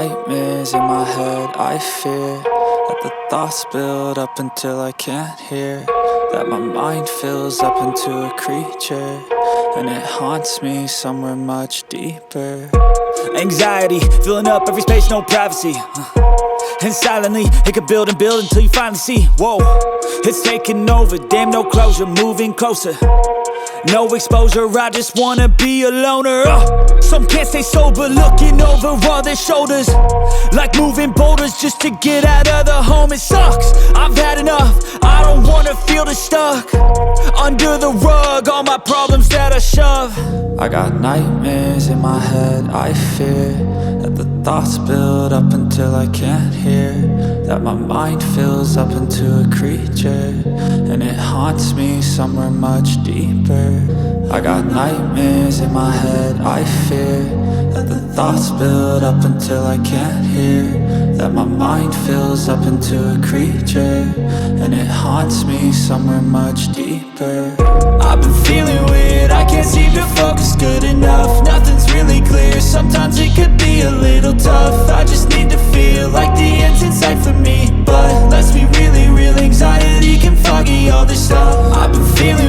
nightmares in my head, I fear that the thoughts build up until I can't hear, that my mind fills up into a creature, and it haunts me somewhere much deeper. Anxiety, filling up every space, no privacy. And silently, it could build and build until you finally see, whoa, it's taking over, damn, no closure, moving closer. No exposure, I just wanna be a loner. Some can't stay sober, looking over all their shoulders, like moving boulders just to get out of the home. It sucks, I've had enough, I don't wanna feel the stuck under the rug, all my problems that I shove. I got nightmares in my head, I fear that the thoughts build up until I can't hear, that my mind fills up into a creature, and it haunts me somewhere much deeper. I got nightmares in my head, I fear that the thoughts build up until I can't hear, that my mind fills up into a creature, and it haunts me somewhere much deeper. I've been feeling weird, I can't seem to focus good enough. Nothing's really clear, sometimes it could be a little tough. I just need to feel like the end's in sight for me, but let's be really real, anxiety can foggy all this stuff. I've been feeling